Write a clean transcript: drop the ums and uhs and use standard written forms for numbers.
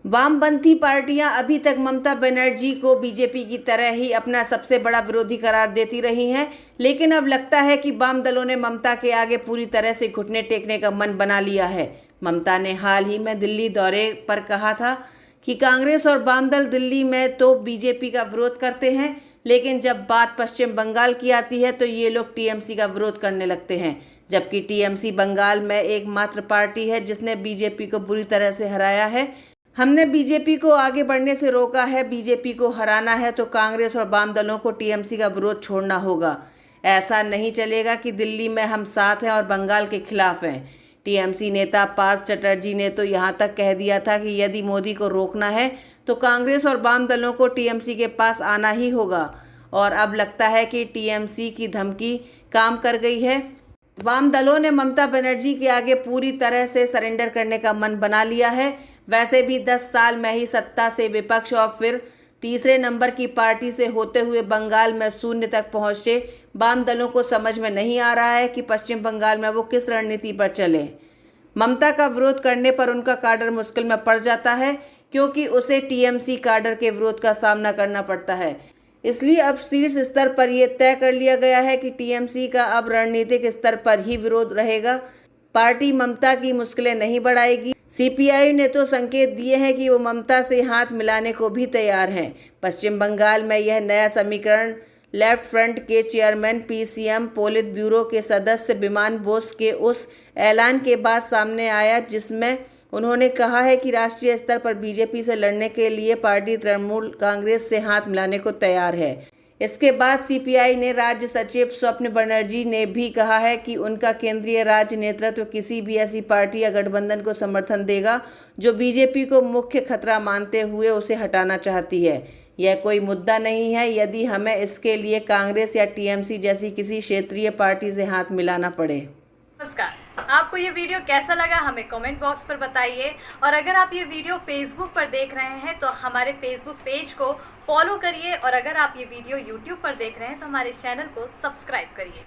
वामपंथी पार्टियां अभी तक ममता बनर्जी को बीजेपी की तरह ही अपना सबसे बड़ा विरोधी करार देती रही हैं, लेकिन अब लगता है कि वाम दलों ने ममता के आगे पूरी तरह से घुटने टेकने का मन बना लिया है। ममता ने हाल ही में दिल्ली दौरे पर कहा था कि कांग्रेस और वाम दल दिल्ली में तो बीजेपी का विरोध करते हैं, लेकिन जब बात पश्चिम बंगाल की आती है तो ये लोग टीएमसी का विरोध करने लगते हैं, जबकि टीएमसी बंगाल में एकमात्र पार्टी है जिसने बीजेपी को बुरी तरह से हराया है। हमने बीजेपी को आगे बढ़ने से रोका है। बीजेपी को हराना है तो कांग्रेस और वाम दलों को टीएमसी का विरोध छोड़ना होगा। ऐसा नहीं चलेगा कि दिल्ली में हम साथ हैं और बंगाल के खिलाफ हैं। टीएमसी नेता पार्थ चटर्जी ने तो यहाँ तक कह दिया था कि यदि मोदी को रोकना है तो कांग्रेस और वाम दलों को टीएमसी के पास आना ही होगा। और अब लगता है कि टीएमसी की धमकी काम कर गई है। वाम दलों ने ममता बनर्जी के आगे पूरी तरह से सरेंडर करने का मन बना लिया है। वैसे भी 10 साल में ही सत्ता से विपक्ष और फिर तीसरे नंबर की पार्टी से होते हुए बंगाल में शून्य तक पहुंचे वाम दलों को समझ में नहीं आ रहा है कि पश्चिम बंगाल में वो किस रणनीति पर चले। ममता का विरोध करने पर उनका काडर मुश्किल में पड़ जाता है, क्योंकि उसे टीएमसी काडर के विरोध का सामना करना पड़ता है। इसलिए अब शीर्ष स्तर पर यह तय कर लिया गया है कि टीएमसी का अब रणनीतिक स्तर पर ही विरोध रहेगा। पार्टी ममता की मुश्किलें नहीं बढ़ाएगी। सीपीआई ने तो संकेत दिए हैं कि वो ममता से हाथ मिलाने को भी तैयार हैं। पश्चिम बंगाल में यह नया समीकरण लेफ्ट फ्रंट के चेयरमैन पीसीएम पोलित ब्यूरो के सदस्य विमान बोस के उस ऐलान के बाद सामने आया जिसमें उन्होंने कहा है कि राष्ट्रीय स्तर पर बीजेपी से लड़ने के लिए पार्टी तृणमूल कांग्रेस से हाथ मिलाने को तैयार है। इसके बाद सीपीआई ने राज्य सचिव स्वप्न बनर्जी ने भी कहा है कि उनका केंद्रीय राज्य नेतृत्व किसी भी ऐसी पार्टी या गठबंधन को समर्थन देगा जो बीजेपी को मुख्य खतरा मानते हुए उसे हटाना चाहती है। यह कोई मुद्दा नहीं है यदि हमें इसके लिए कांग्रेस या टीएमसी जैसी किसी क्षेत्रीय पार्टी से हाथ मिलाना पड़े। नमस्कार, आपको ये वीडियो कैसा लगा हमें कमेंट बॉक्स पर बताइए। और अगर आप ये वीडियो फेसबुक पर देख रहे हैं तो हमारे फेसबुक पेज को फॉलो करिए, और अगर आप ये वीडियो यूट्यूब पर देख रहे हैं तो हमारे चैनल को सब्सक्राइब करिए।